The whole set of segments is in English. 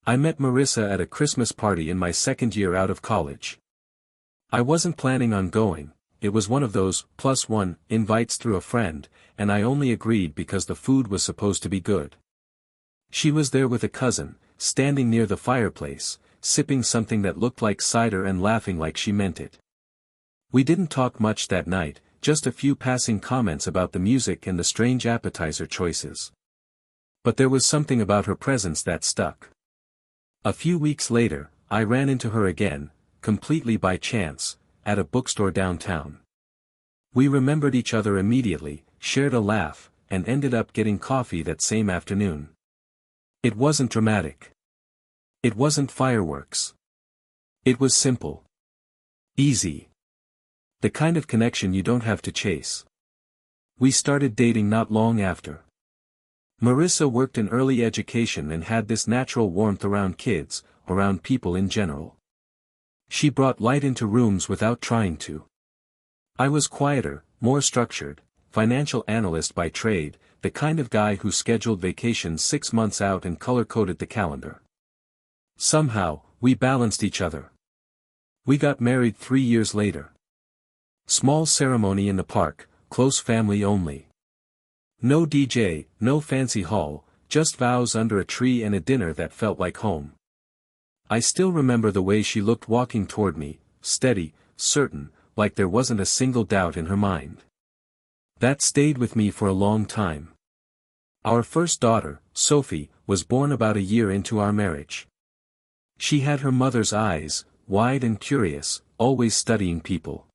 I met Marissa at a Christmas party in my second year out of college. I wasn't planning on going, it was one of those +1 invites through a friend, and I only agreed because the food was supposed to be good. She was there with a cousin, standing near the fireplace, sipping something that looked like cider and laughing like she meant it. We didn't talk much that night, just a few passing comments about the music and the strange appetizer choices. But there was something about her presence that stuck. A few weeks later, I ran into her again, completely by chance, at a bookstore downtown. We remembered each other immediately, shared a laugh, and ended up getting coffee that same afternoon. It wasn't dramatic. It wasn't fireworks. It was simple. Easy. The kind of connection you don't have to chase. We started dating not long after. Marissa worked in early education and had this natural warmth around kids, around people in general. She brought light into rooms without trying to. I was quieter, more structured, financial analyst by trade, the kind of guy who scheduled vacations 6 months out and color-coded the calendar. Somehow, we balanced each other. We got married 3 years later. Small ceremony in the park, close family only. No DJ, no fancy hall, just vows under a tree and a dinner that felt like home. I still remember the way she looked walking toward me, steady, certain, like there wasn't a single doubt in her mind. That stayed with me for a long time. Our first daughter, Sophie, was born about a year into our marriage. She had her mother's eyes, wide and curious, always studying people.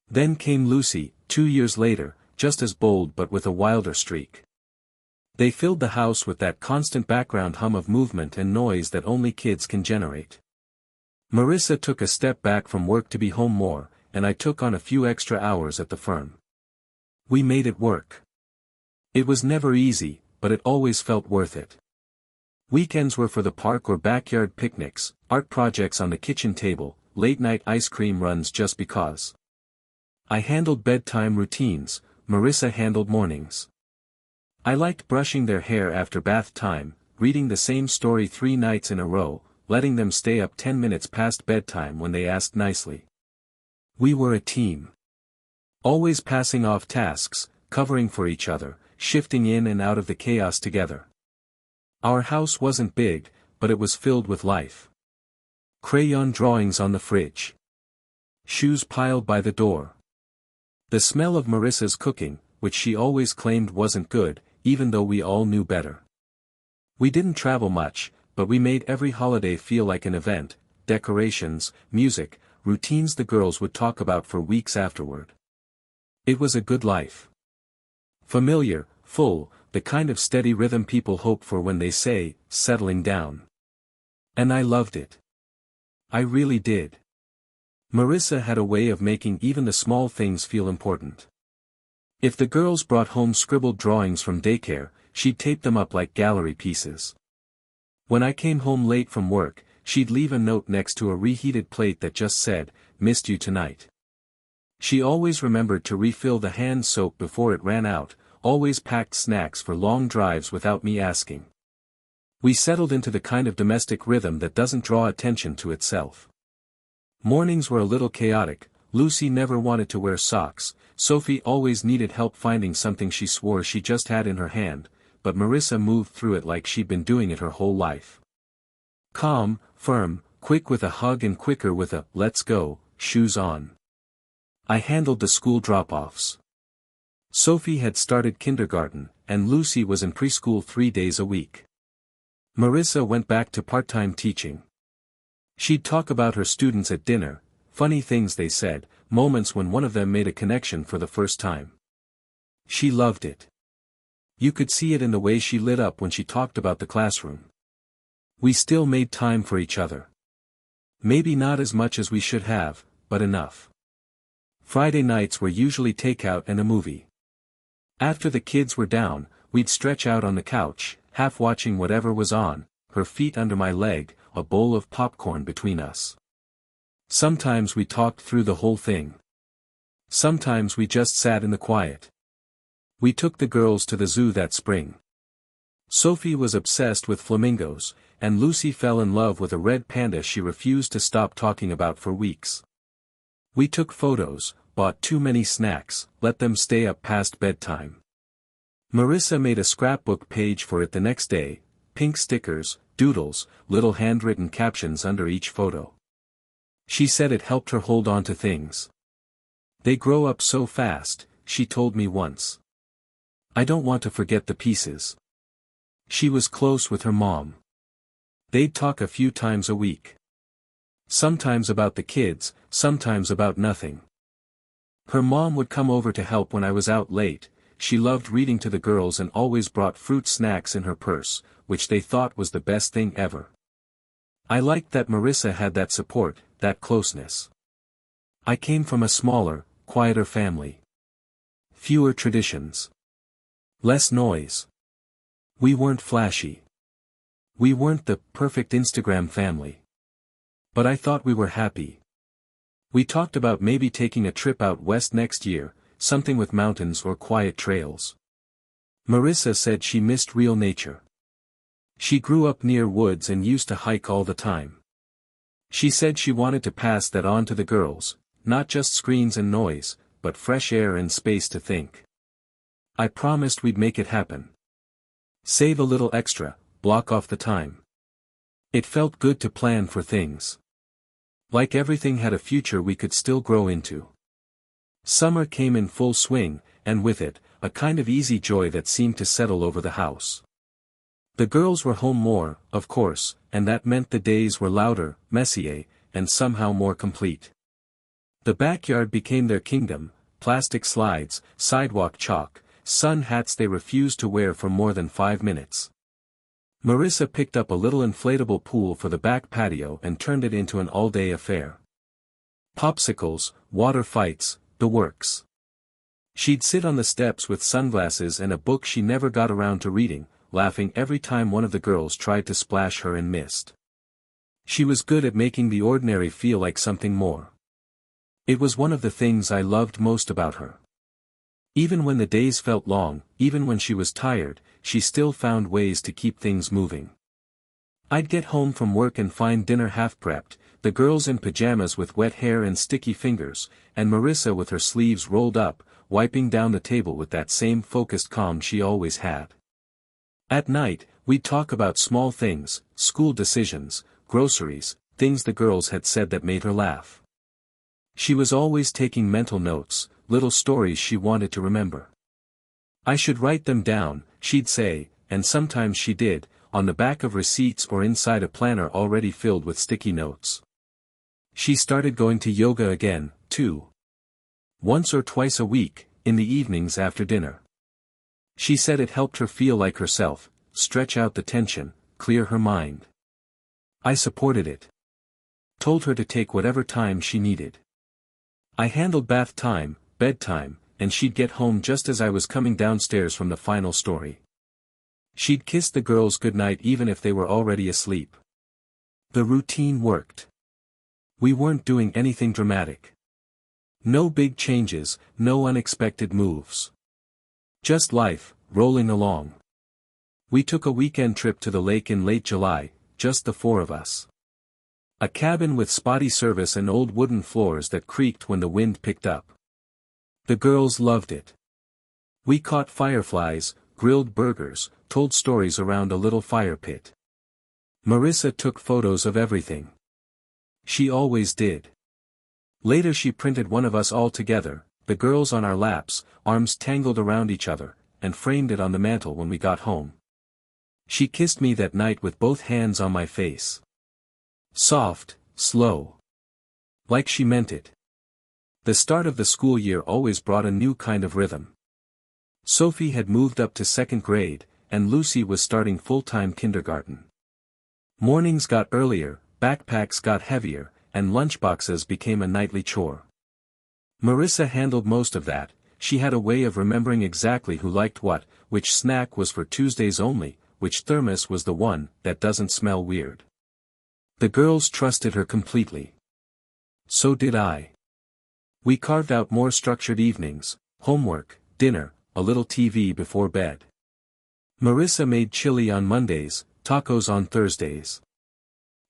Then came Lucy, 2 years later, just as bold but with a wilder streak. They filled the house with that constant background hum of movement and noise that only kids can generate. Marissa took a step back from work to be home more, and I took on a few extra hours at the firm. We made it work. It was never easy, but it always felt worth it. Weekends were for the park or backyard picnics, art projects on the kitchen table, late-night ice cream runs just because. I handled bedtime routines, Marissa handled mornings. I liked brushing their hair after bath time, reading the same story 3 nights in a row, letting them stay up 10 minutes past bedtime when they asked nicely. We were a team. Always passing off tasks, covering for each other, shifting in and out of the chaos together. Our house wasn't big, but it was filled with life. Crayon drawings on the fridge. Shoes piled by the door. The smell of Marissa's cooking, which she always claimed wasn't good, even though we all knew better. We didn't travel much, but we made every holiday feel like an event, decorations, music, routines the girls would talk about for weeks afterward. It was a good life. Familiar, full, the kind of steady rhythm people hope for when they say, settling down. And I loved it. I really did. Marissa had a way of making even the small things feel important. If the girls brought home scribbled drawings from daycare, she'd tape them up like gallery pieces. When I came home late from work, she'd leave a note next to a reheated plate that just said, "Missed you tonight." She always remembered to refill the hand soap before it ran out, always packed snacks for long drives without me asking. We settled into the kind of domestic rhythm that doesn't draw attention to itself. Mornings were a little chaotic. Lucy never wanted to wear socks, Sophie always needed help finding something she swore she just had in her hand, but Marissa moved through it like she'd been doing it her whole life. Calm, firm, quick with a hug and quicker with a "let's go," shoes on. I handled the school drop-offs. Sophie had started kindergarten, and Lucy was in preschool 3 days a week. Marissa went back to part-time teaching. She'd talk about her students at dinner, funny things they said, moments when one of them made a connection for the first time. She loved it. You could see it in the way she lit up when she talked about the classroom. We still made time for each other. Maybe not as much as we should have, but enough. Friday nights were usually takeout and a movie. After the kids were down, we'd stretch out on the couch, half watching whatever was on, her feet under my leg, a bowl of popcorn between us. Sometimes we talked through the whole thing. Sometimes we just sat in the quiet. We took the girls to the zoo that spring. Sophie was obsessed with flamingos, and Lucy fell in love with a red panda she refused to stop talking about for weeks. We took photos, bought too many snacks, let them stay up past bedtime. Marissa made a scrapbook page for it the next day, pink stickers, doodles, little handwritten captions under each photo. She said it helped her hold on to things. They grow up so fast, she told me once. I don't want to forget the pieces. She was close with her mom. They'd talk a few times a week. Sometimes about the kids, sometimes about nothing. Her mom would come over to help when I was out late. She loved reading to the girls and always brought fruit snacks in her purse, which they thought was the best thing ever. I liked that Marissa had that support, that closeness. I came from a smaller, quieter family. Fewer traditions. Less noise. We weren't flashy. We weren't the perfect Instagram family. But I thought we were happy. We talked about maybe taking a trip out west next year, something with mountains or quiet trails. Marissa said she missed real nature. She grew up near woods and used to hike all the time. She said she wanted to pass that on to the girls, not just screens and noise, but fresh air and space to think. I promised we'd make it happen. Save a little extra, block off the time. It felt good to plan for things. Like everything had a future we could still grow into. Summer came in full swing, and with it, a kind of easy joy that seemed to settle over the house. The girls were home more, of course, and that meant the days were louder, messier, and somehow more complete. The backyard became their kingdom, plastic slides, sidewalk chalk, sun hats they refused to wear for more than 5 minutes. Marissa picked up a little inflatable pool for the back patio and turned it into an all-day affair. Popsicles, water fights, the works. She'd sit on the steps with sunglasses and a book she never got around to reading, laughing every time one of the girls tried to splash her and missed. She was good at making the ordinary feel like something more. It was one of the things I loved most about her. Even when the days felt long, even when she was tired, she still found ways to keep things moving. I'd get home from work and find dinner half prepped, the girls in pajamas with wet hair and sticky fingers, and Marissa with her sleeves rolled up, wiping down the table with that same focused calm she always had. At night, we'd talk about small things, school decisions, groceries, things the girls had said that made her laugh. She was always taking mental notes, little stories she wanted to remember. I should write them down, she'd say, and sometimes she did, on the back of receipts or inside a planner already filled with sticky notes. She started going to yoga again, too. Once or twice a week, in the evenings after dinner. She said it helped her feel like herself, stretch out the tension, clear her mind. I supported it. Told her to take whatever time she needed. I handled bath time, bedtime, and she'd get home just as I was coming downstairs from the final story. She'd kiss the girls goodnight even if they were already asleep. The routine worked. We weren't doing anything dramatic. No big changes, no unexpected moves. Just life, rolling along. We took a weekend trip to the lake in late July, just the 4 of us. A cabin with spotty service and old wooden floors that creaked when the wind picked up. The girls loved it. We caught fireflies, grilled burgers, told stories around a little fire pit. Marissa took photos of everything. She always did. Later she printed one of us all together, the girls on our laps, arms tangled around each other, and framed it on the mantel when we got home. She kissed me that night with both hands on my face. Soft, slow. Like she meant it. The start of the school year always brought a new kind of rhythm. Sophie had moved up to 2nd grade, and Lucy was starting full-time kindergarten. Mornings got earlier, backpacks got heavier, and lunchboxes became a nightly chore. Marissa handled most of that. She had a way of remembering exactly who liked what, which snack was for Tuesdays only, which thermos was the one that doesn't smell weird. The girls trusted her completely. So did I. We carved out more structured evenings, homework, dinner, a little TV before bed. Marissa made chili on Mondays, tacos on Thursdays.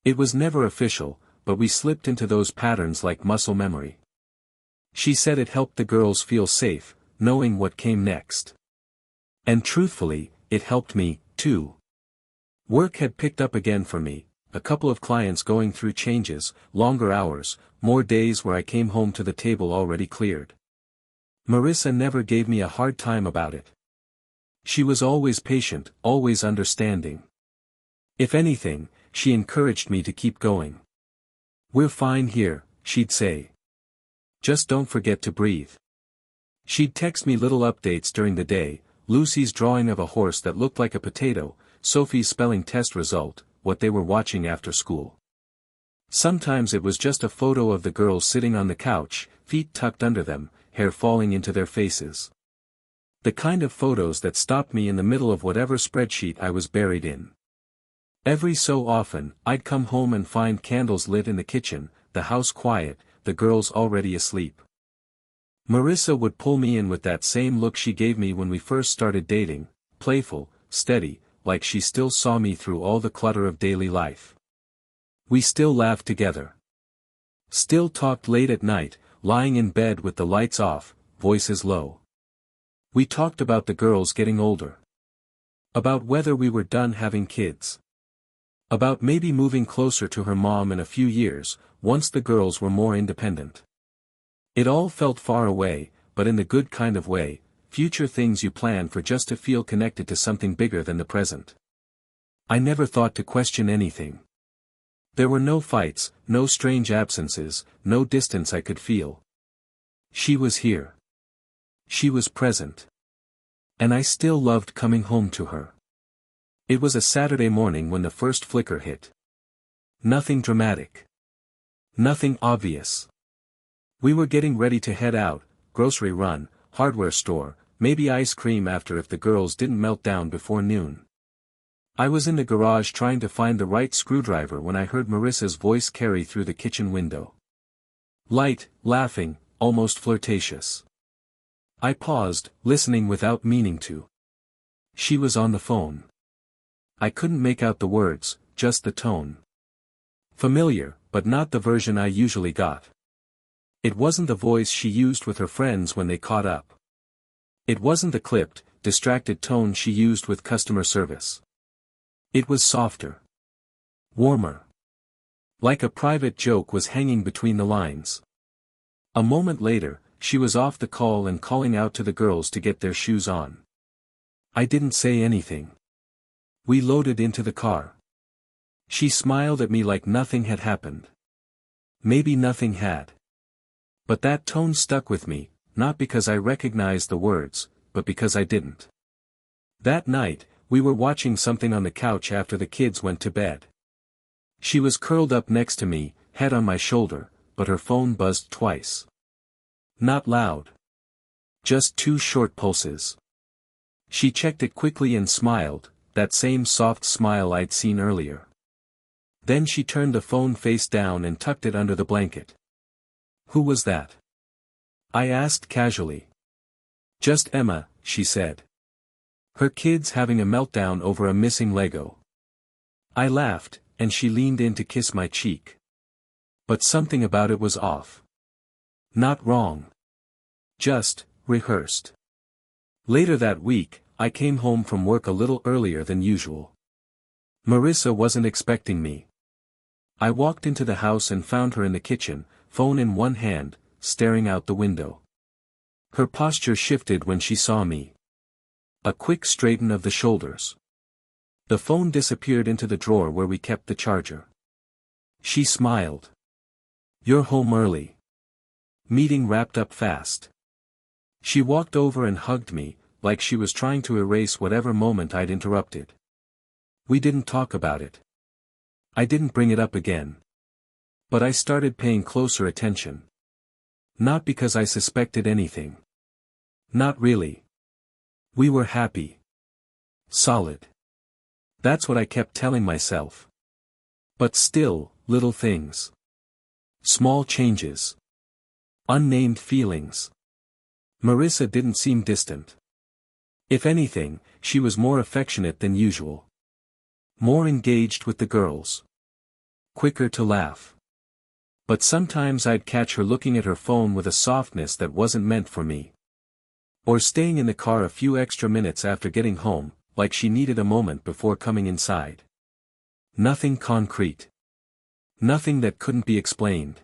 It was never official, but we slipped into those patterns like muscle memory. She said it helped the girls feel safe, knowing what came next. And truthfully, it helped me, too. Work had picked up again for me, a couple of clients going through changes, longer hours, more days where I came home to the table already cleared. Marissa never gave me a hard time about it. She was always patient, always understanding. If anything, she encouraged me to keep going. "We're fine here," she'd say. "Just don't forget to breathe." She'd text me little updates during the day, Lucy's drawing of a horse that looked like a potato, Sophie's spelling test result, what they were watching after school. Sometimes it was just a photo of the girls sitting on the couch, feet tucked under them, hair falling into their faces. The kind of photos that stopped me in the middle of whatever spreadsheet I was buried in. Every so often, I'd come home and find candles lit in the kitchen, the house quiet, the girls already asleep. Marissa would pull me in with that same look she gave me when we first started dating, playful, steady, like she still saw me through all the clutter of daily life. We still laughed together. Still talked late at night, lying in bed with the lights off, voices low. We talked about the girls getting older. About whether we were done having kids. About maybe moving closer to her mom in a few years, once the girls were more independent. It all felt far away, but in the good kind of way, future things you plan for just to feel connected to something bigger than the present. I never thought to question anything. There were no fights, no strange absences, no distance I could feel. She was here. She was present. And I still loved coming home to her. It was a Saturday morning when the first flicker hit. Nothing dramatic. Nothing obvious. We were getting ready to head out, grocery run, hardware store, maybe ice cream after if the girls didn't melt down before noon. I was in the garage trying to find the right screwdriver when I heard Marissa's voice carry through the kitchen window. Light, laughing, almost flirtatious. I paused, listening without meaning to. She was on the phone. I couldn't make out the words, just the tone. Familiar, but not the version I usually got. It wasn't the voice she used with her friends when they caught up. It wasn't the clipped, distracted tone she used with customer service. It was softer. Warmer. Like a private joke was hanging between the lines. A moment later, she was off the call and calling out to the girls to get their shoes on. I didn't say anything. We loaded into the car. She smiled at me like nothing had happened. Maybe nothing had. But that tone stuck with me, not because I recognized the words, but because I didn't. That night, we were watching something on the couch after the kids went to bed. She was curled up next to me, head on my shoulder, but her phone buzzed twice. Not loud. Just 2 short pulses. She checked it quickly and smiled, that same soft smile I'd seen earlier. Then she turned the phone face down and tucked it under the blanket. "Who was that?" I asked casually. "Just Emma," she said. "Her kid's having a meltdown over a missing Lego." I laughed, and she leaned in to kiss my cheek. But something about it was off. Not wrong. Just, rehearsed. Later that week, I came home from work a little earlier than usual. Marissa wasn't expecting me. I walked into the house and found her in the kitchen, phone in one hand, staring out the window. Her posture shifted when she saw me. A quick straighten of the shoulders. The phone disappeared into the drawer where we kept the charger. She smiled. "You're home early. Meeting wrapped up fast." She walked over and hugged me, like she was trying to erase whatever moment I'd interrupted. We didn't talk about it. I didn't bring it up again. But I started paying closer attention. Not because I suspected anything. Not really. We were happy. Solid. That's what I kept telling myself. But still, little things. Small changes. Unnamed feelings. Marissa didn't seem distant. If anything, she was more affectionate than usual. More engaged with the girls. Quicker to laugh. But sometimes I'd catch her looking at her phone with a softness that wasn't meant for me. Or staying in the car a few extra minutes after getting home, like she needed a moment before coming inside. Nothing concrete. Nothing that couldn't be explained.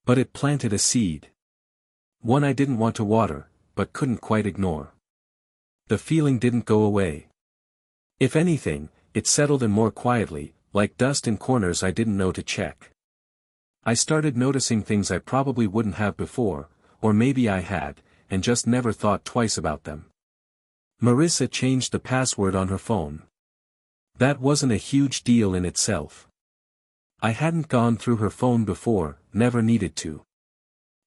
But it planted a seed. One I didn't want to water, but couldn't quite ignore. The feeling didn't go away. If anything, it settled in more quietly, like dust in corners I didn't know to check. I started noticing things I probably wouldn't have before, or maybe I had, and just never thought twice about them. Marissa changed the password on her phone. That wasn't a huge deal in itself. I hadn't gone through her phone before, never needed to.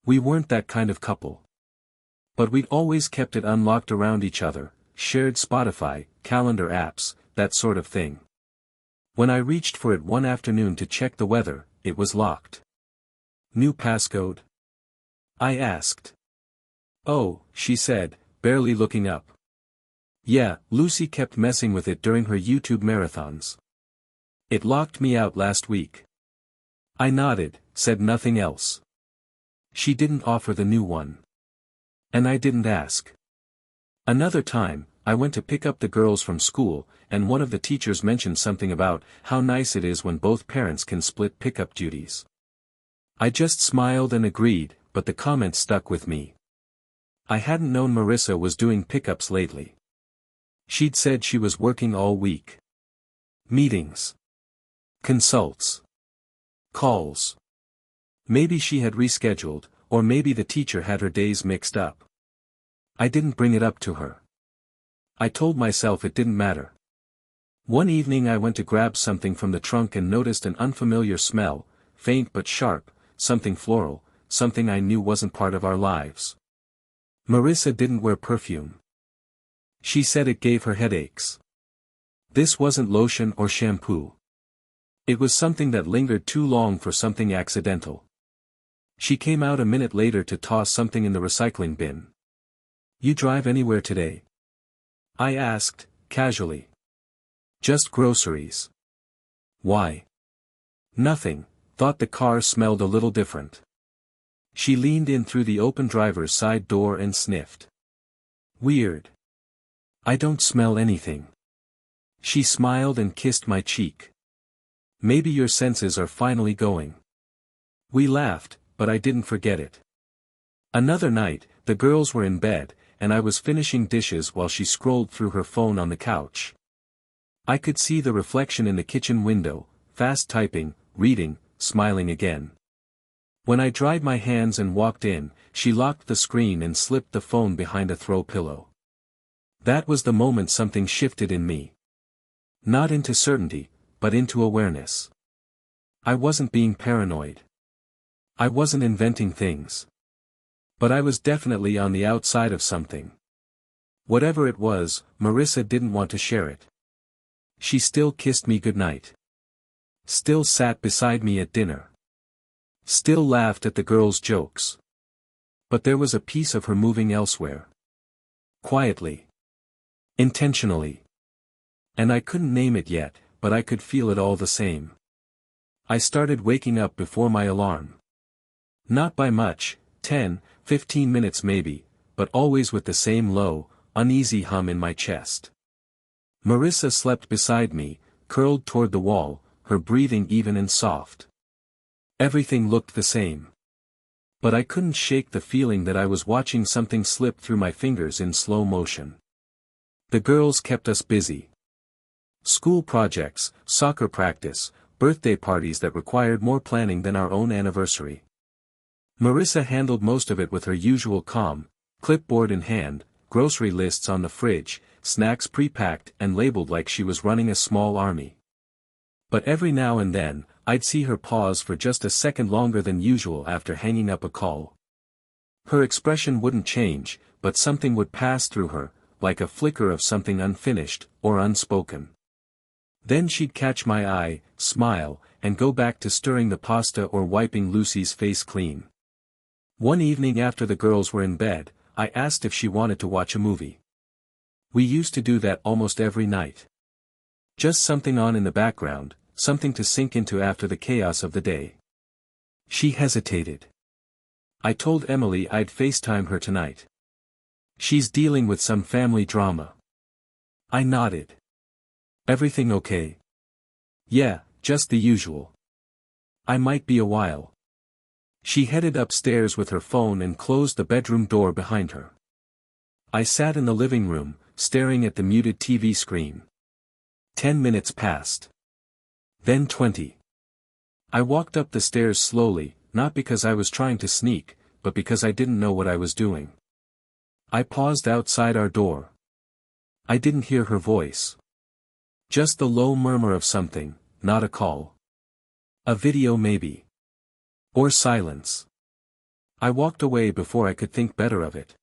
We weren't that kind of couple. But we'd always kept it unlocked around each other, shared Spotify, calendar apps, that sort of thing. When I reached for it one afternoon to check the weather, it was locked. New passcode? I asked. Oh, she said, barely looking up. Yeah, Lucy kept messing with it during her YouTube marathons. It locked me out last week. I nodded, said nothing else. She didn't offer the new one. And I didn't ask. Another time, I went to pick up the girls from school, and one of the teachers mentioned something about how nice it is when both parents can split pickup duties. I just smiled and agreed, but the comment stuck with me. I hadn't known Marissa was doing pickups lately. She'd said she was working all week. Meetings. Consults. Calls. Maybe she had rescheduled, or maybe the teacher had her days mixed up. I didn't bring it up to her. I told myself it didn't matter. One evening I went to grab something from the trunk and noticed an unfamiliar smell, faint but sharp, something floral, something I knew wasn't part of our lives. Marissa didn't wear perfume. She said it gave her headaches. This wasn't lotion or shampoo. It was something that lingered too long for something accidental. She came out a minute later to toss something in the recycling bin. You drive anywhere today? I asked, casually. Just groceries. Why? Nothing, thought the car smelled a little different. She leaned in through the open driver's side door and sniffed. Weird. I don't smell anything. She smiled and kissed my cheek. Maybe your senses are finally going. We laughed, but I didn't forget it. Another night, the girls were in bed, and I was finishing dishes while she scrolled through her phone on the couch. I could see the reflection in the kitchen window, fast typing, reading, smiling again. When I dried my hands and walked in, she locked the screen and slipped the phone behind a throw pillow. That was the moment something shifted in me. Not into certainty, but into awareness. I wasn't being paranoid. I wasn't inventing things. But I was definitely on the outside of something. Whatever it was, Marissa didn't want to share it. She still kissed me goodnight. Still sat beside me at dinner. Still laughed at the girls' jokes. But there was a piece of her moving elsewhere. Quietly. Intentionally. And I couldn't name it yet, but I could feel it all the same. I started waking up before my alarm. Not by much, 10, 15 minutes maybe, but always with the same low, uneasy hum in my chest. Marissa slept beside me, curled toward the wall, her breathing even and soft. Everything looked the same. But I couldn't shake the feeling that I was watching something slip through my fingers in slow motion. The girls kept us busy. School projects, soccer practice, birthday parties that required more planning than our own anniversary. Marissa handled most of it with her usual calm, clipboard in hand, grocery lists on the fridge, snacks pre-packed and labeled like she was running a small army. But every now and then, I'd see her pause for just a second longer than usual after hanging up a call. Her expression wouldn't change, but something would pass through her, like a flicker of something unfinished, or unspoken. Then she'd catch my eye, smile, and go back to stirring the pasta or wiping Lucy's face clean. One evening after the girls were in bed, I asked if she wanted to watch a movie. We used to do that almost every night. Just something on in the background, something to sink into after the chaos of the day. She hesitated. I told Emily I'd FaceTime her tonight. She's dealing with some family drama. I nodded. Everything okay? Yeah, just the usual. I might be a while. She headed upstairs with her phone and closed the bedroom door behind her. I sat in the living room, staring at the muted TV screen. 10 minutes passed. Then 20. I walked up the stairs slowly, not because I was trying to sneak, but because I didn't know what I was doing. I paused outside our door. I didn't hear her voice. Just the low murmur of something, not a call. A video maybe. Or silence. I walked away before I could think better of it.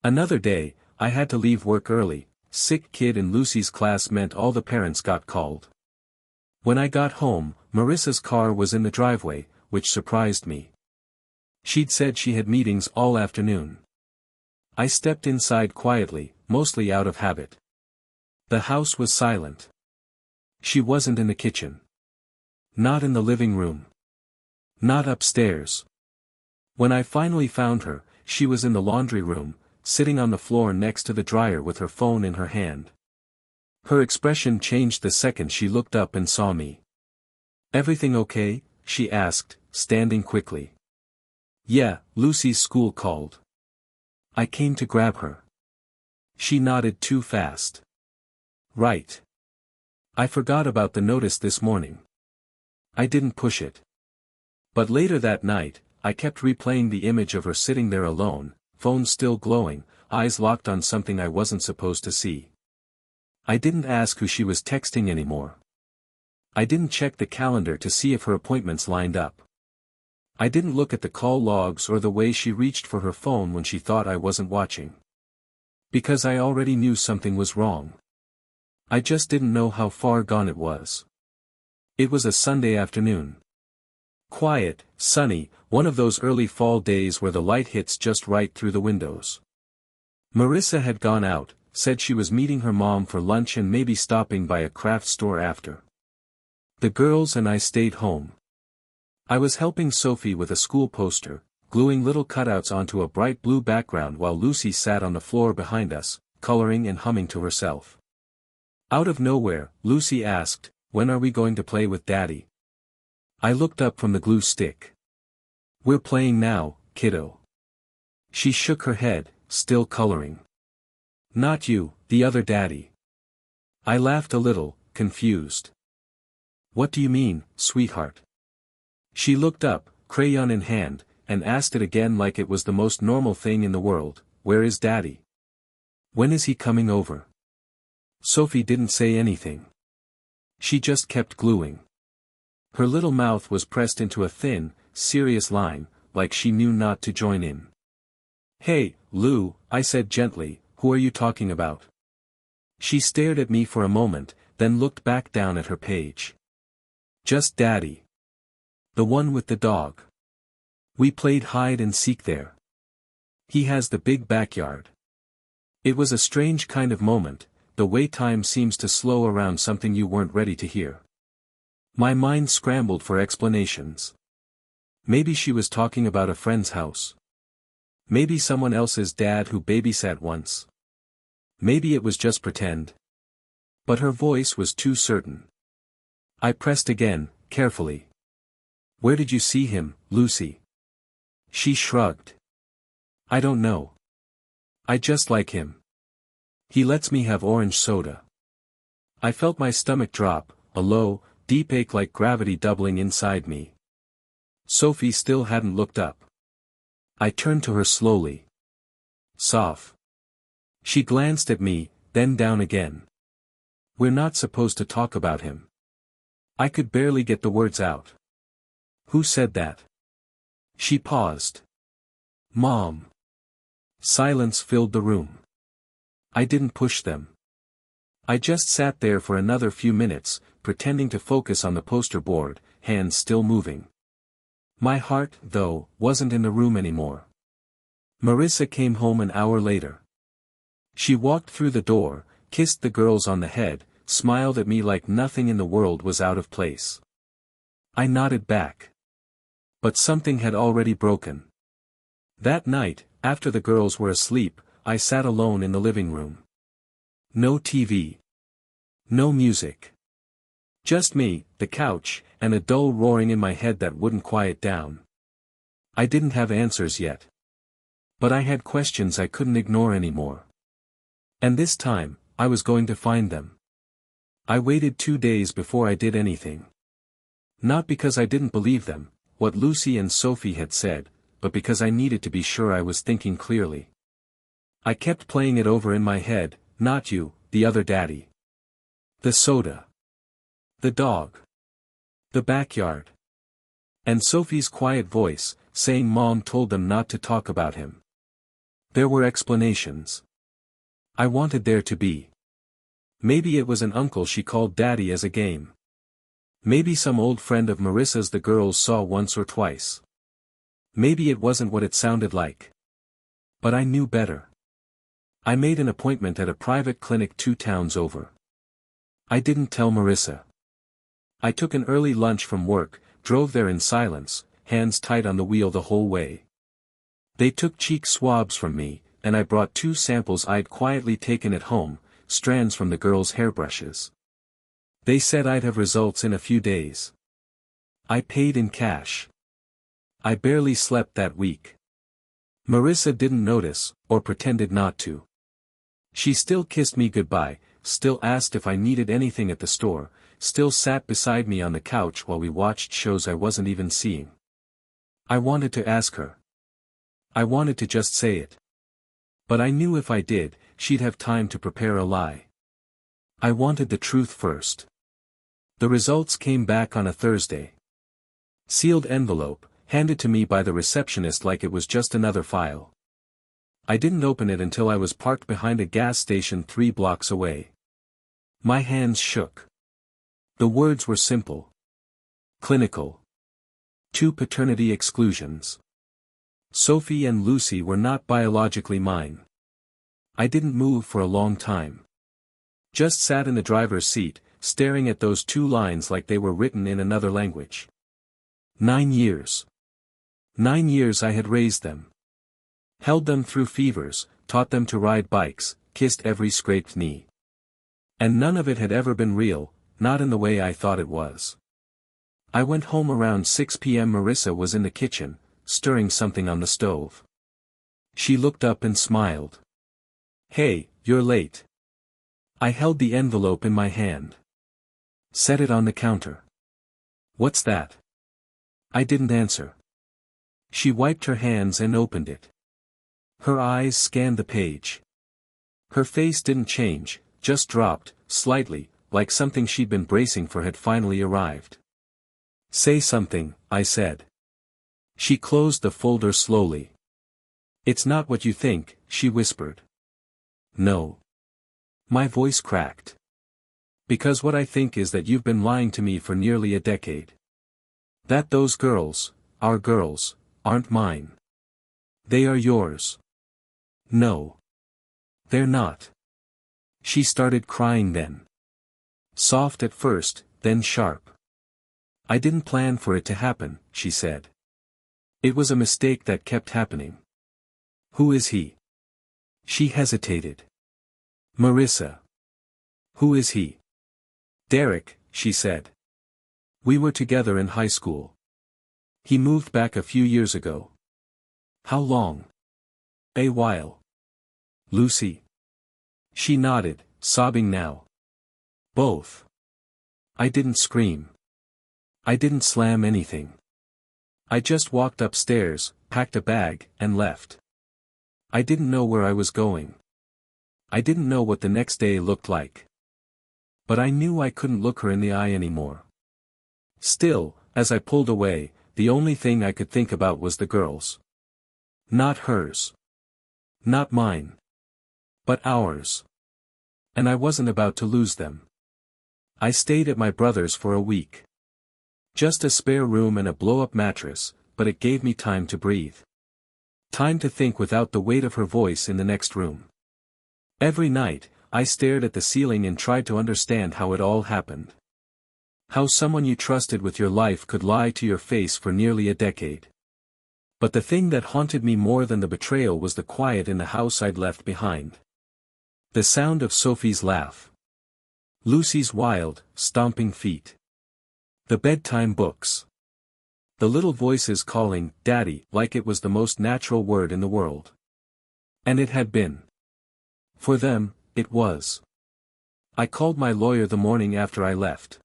Another day, I had to leave work early. Sick kid in Lucy's class meant all the parents got called. When I got home, Marissa's car was in the driveway, which surprised me. She'd said she had meetings all afternoon. I stepped inside quietly, mostly out of habit. The house was silent. She wasn't in the kitchen. Not in the living room. Not upstairs. When I finally found her, she was in the laundry room, sitting on the floor next to the dryer with her phone in her hand. Her expression changed the second she looked up and saw me. "Everything okay?" she asked, standing quickly. "Yeah, Lucy's school called. I came to grab her." She nodded too fast. "Right. I forgot about the notice this morning. I didn't push it." But later that night, I kept replaying the image of her sitting there alone, phone still glowing, eyes locked on something I wasn't supposed to see. I didn't ask who she was texting anymore. I didn't check the calendar to see if her appointments lined up. I didn't look at the call logs or the way she reached for her phone when she thought I wasn't watching. Because I already knew something was wrong. I just didn't know how far gone it was. It was a Sunday afternoon. Quiet, sunny, one of those early fall days where the light hits just right through the windows. Marissa had gone out, said she was meeting her mom for lunch and maybe stopping by a craft store after. The girls and I stayed home. I was helping Sophie with a school poster, gluing little cutouts onto a bright blue background while Lucy sat on the floor behind us, coloring and humming to herself. Out of nowhere, Lucy asked, "When are we going to play with Daddy?" I looked up from the glue stick. "We're playing now, kiddo." She shook her head, still coloring. "Not you, the other Daddy." I laughed a little, confused. "What do you mean, sweetheart?" She looked up, crayon in hand, and asked it again like it was the most normal thing in the world, "Where is Daddy? When is he coming over?" Sophie didn't say anything. She just kept gluing. Her little mouth was pressed into a thin, serious line, like she knew not to join in. "Hey, Lou," I said gently, "who are you talking about?" She stared at me for a moment, then looked back down at her page. "Just Daddy. The one with the dog. We played hide and seek there. He has the big backyard." It was a strange kind of moment, the way time seems to slow around something you weren't ready to hear. My mind scrambled for explanations. Maybe she was talking about a friend's house. Maybe someone else's dad who babysat once. Maybe it was just pretend. But her voice was too certain. I pressed again, carefully. "Where did you see him, Lucy?" She shrugged. "I don't know. I just like him. He lets me have orange soda." I felt my stomach drop, a low, deep ache like gravity doubling inside me. Sophie still hadn't looked up. I turned to her slowly. "Soph." She glanced at me, then down again. "We're not supposed to talk about him." I could barely get the words out. "Who said that?" She paused. "Mom." Silence filled the room. I didn't push them. I just sat there for another few minutes, pretending to focus on the poster board, hands still moving. My heart, though, wasn't in the room anymore. Marissa came home an hour later. She walked through the door, kissed the girls on the head, smiled at me like nothing in the world was out of place. I nodded back. But something had already broken. That night, after the girls were asleep, I sat alone in the living room. No TV. No music. Just me, the couch, and a dull roaring in my head that wouldn't quiet down. I didn't have answers yet. But I had questions I couldn't ignore anymore. And this time, I was going to find them. I waited 2 days before I did anything. Not because I didn't believe them, what Lucy and Sophie had said, but because I needed to be sure I was thinking clearly. I kept playing it over in my head, not you, the other daddy. The soda. The dog. The backyard. And Sophie's quiet voice, saying Mom told them not to talk about him. There were explanations. I wanted there to be. Maybe it was an uncle she called Daddy as a game. Maybe some old friend of Marissa's the girls saw once or twice. Maybe it wasn't what it sounded like. But I knew better. I made an appointment at a private clinic 2 towns over. I didn't tell Marissa. I took an early lunch from work, drove there in silence, hands tight on the wheel the whole way. They took cheek swabs from me, and I brought 2 samples I'd quietly taken at home, strands from the girls' hairbrushes. They said I'd have results in a few days. I paid in cash. I barely slept that week. Marissa didn't notice, or pretended not to. She still kissed me goodbye, still asked if I needed anything at the store, still sat beside me on the couch while we watched shows I wasn't even seeing. I wanted to ask her. I wanted to just say it. But I knew if I did, she'd have time to prepare a lie. I wanted the truth first. The results came back on a Thursday. Sealed envelope, handed to me by the receptionist like it was just another file. I didn't open it until I was parked behind a gas station 3 blocks away. My hands shook. The words were simple. Clinical. 2 paternity exclusions. Sophie and Lucy were not biologically mine. I didn't move for a long time. Just sat in the driver's seat, staring at those 2 lines like they were written in another language. 9 years. 9 years I had raised them. Held them through fevers, taught them to ride bikes, kissed every scraped knee. And none of it had ever been real, not in the way I thought it was. I went home around 6 p.m. Marissa was in the kitchen, stirring something on the stove. She looked up and smiled. "Hey, you're late." I held the envelope in my hand. Set it on the counter. "What's that?" I didn't answer. She wiped her hands and opened it. Her eyes scanned the page. Her face didn't change, just dropped, slightly, like something she'd been bracing for had finally arrived. "Say something," I said. She closed the folder slowly. "It's not what you think," she whispered. "No." My voice cracked. "Because what I think is that you've been lying to me for nearly a decade. That those girls, our girls, aren't mine. They are yours." "No. They're not." She started crying then. Soft at first, then sharp. "I didn't plan for it to happen," she said. "It was a mistake that kept happening." "Who is he?" She hesitated. "Marissa." "Who is he?" "Derek," she said. "We were together in high school. He moved back a few years ago." "How long?" "A while." "Lucy?" She nodded, sobbing now. "Both." I didn't scream. I didn't slam anything. I just walked upstairs, packed a bag, and left. I didn't know where I was going. I didn't know what the next day looked like. But I knew I couldn't look her in the eye anymore. Still, as I pulled away, the only thing I could think about was the girls. Not hers. Not mine. But ours. And I wasn't about to lose them. I stayed at my brother's for a week. Just a spare room and a blow-up mattress, but it gave me time to breathe. Time to think without the weight of her voice in the next room. Every night, I stared at the ceiling and tried to understand how it all happened. How someone you trusted with your life could lie to your face for nearly a decade. But the thing that haunted me more than the betrayal was the quiet in the house I'd left behind. The sound of Sophie's laugh. Lucy's wild, stomping feet. The bedtime books. The little voices calling, "Daddy," like it was the most natural word in the world. And it had been. For them, it was. I called my lawyer the morning after I left.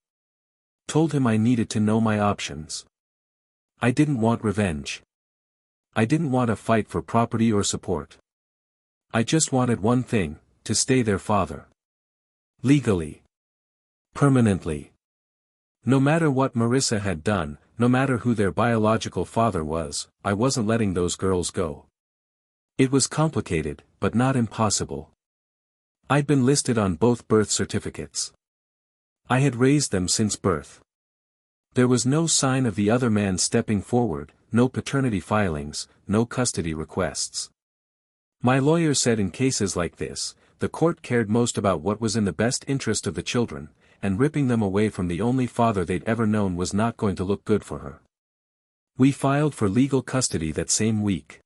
Told him I needed to know my options. I didn't want revenge. I didn't want a fight for property or support. I just wanted one thing, to stay their father. Legally. Permanently. No matter what Marissa had done, no matter who their biological father was, I wasn't letting those girls go. It was complicated, but not impossible. I'd been listed on both birth certificates. I had raised them since birth. There was no sign of the other man stepping forward, no paternity filings, no custody requests. My lawyer said in cases like this, the court cared most about what was in the best interest of the children, and ripping them away from the only father they'd ever known was not going to look good for her. We filed for legal custody that same week.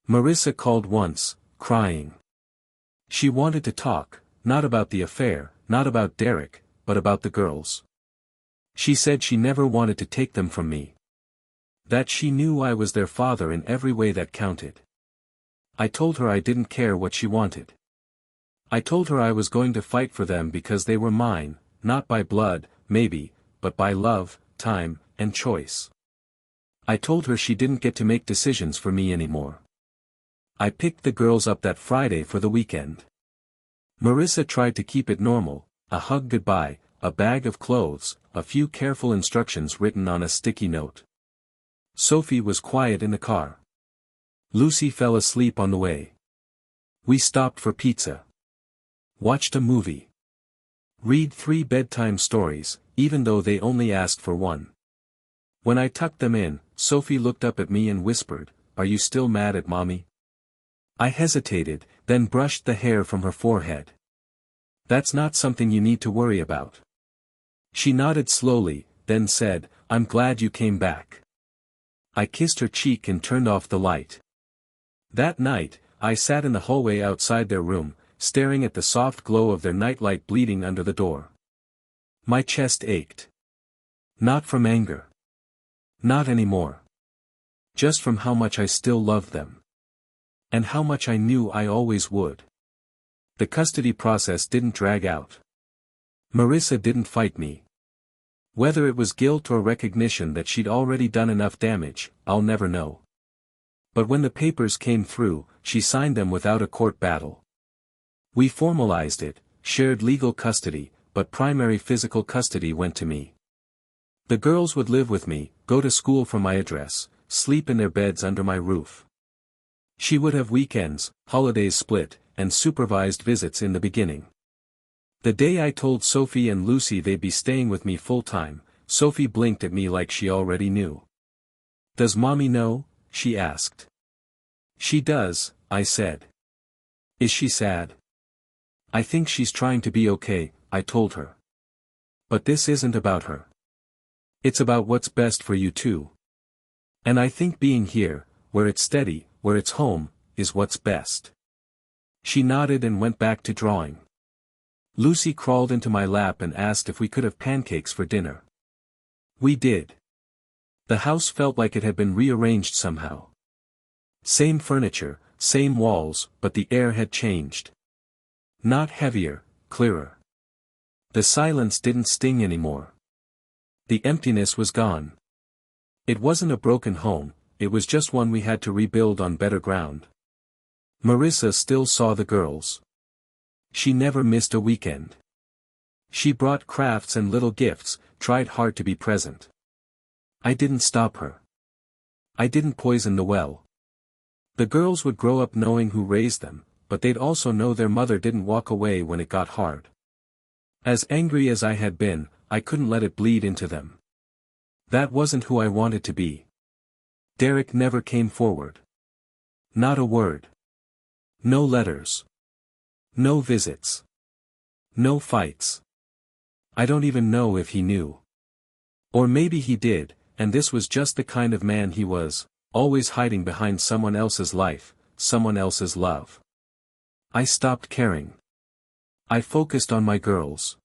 Marissa called once, crying. She wanted to talk, not about the affair, not about Derek, but about the girls. She said she never wanted to take them from me. That she knew I was their father in every way that counted. I told her I didn't care what she wanted. I told her I was going to fight for them because they were mine, not by blood, maybe, but by love, time, and choice. I told her she didn't get to make decisions for me anymore. I picked the girls up that Friday for the weekend. Marissa tried to keep it normal, a hug goodbye, a bag of clothes, a few careful instructions written on a sticky note. Sophie was quiet in the car. Lucy fell asleep on the way. We stopped for pizza. Watched a movie. Read 3 bedtime stories, even though they only asked for one. When I tucked them in, Sophie looked up at me and whispered, "Are you still mad at Mommy?" I hesitated, then brushed the hair from her forehead. "That's not something you need to worry about." She nodded slowly, then said, "I'm glad you came back." I kissed her cheek and turned off the light. That night, I sat in the hallway outside their room, staring at the soft glow of their nightlight bleeding under the door. My chest ached. Not from anger. Not anymore. Just from how much I still loved them. And how much I knew I always would. The custody process didn't drag out. Marissa didn't fight me. Whether it was guilt or recognition that she'd already done enough damage, I'll never know. But when the papers came through, she signed them without a court battle. We formalized it, shared legal custody, but primary physical custody went to me. The girls would live with me, go to school from my address, sleep in their beds under my roof. She would have weekends, holidays split, and supervised visits in the beginning. The day I told Sophie and Lucy they'd be staying with me full-time, Sophie blinked at me like she already knew. "Does Mommy know?" she asked. "She does," I said. "Is she sad?" "I think she's trying to be okay," I told her. "But this isn't about her. It's about what's best for you too. And I think being here, where it's steady, where it's home, is what's best." She nodded and went back to drawing. Lucy crawled into my lap and asked if we could have pancakes for dinner. We did. The house felt like it had been rearranged somehow. Same furniture, same walls, but the air had changed. Not heavier, clearer. The silence didn't sting anymore. The emptiness was gone. It wasn't a broken home, it was just one we had to rebuild on better ground. Marissa still saw the girls. She never missed a weekend. She brought crafts and little gifts, tried hard to be present. I didn't stop her. I didn't poison the well. The girls would grow up knowing who raised them, but they'd also know their mother didn't walk away when it got hard. As angry as I had been, I couldn't let it bleed into them. That wasn't who I wanted to be. Derek never came forward. Not a word. No letters. No visits. No fights. I don't even know if he knew. Or maybe he did, and this was just the kind of man he was, always hiding behind someone else's life, someone else's love. I stopped caring. I focused on my girls.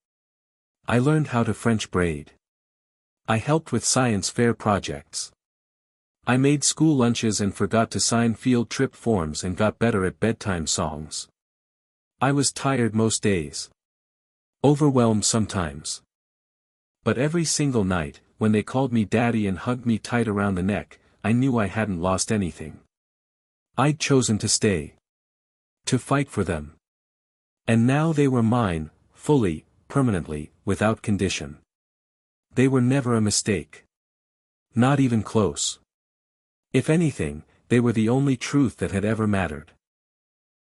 I learned how to French braid. I helped with science fair projects. I made school lunches and forgot to sign field trip forms and got better at bedtime songs. I was tired most days. Overwhelmed sometimes. But every single night, when they called me daddy and hugged me tight around the neck, I knew I hadn't lost anything. I'd chosen to stay. To fight for them. And now they were mine, fully, permanently, without condition. They were never a mistake. Not even close. If anything, they were the only truth that had ever mattered.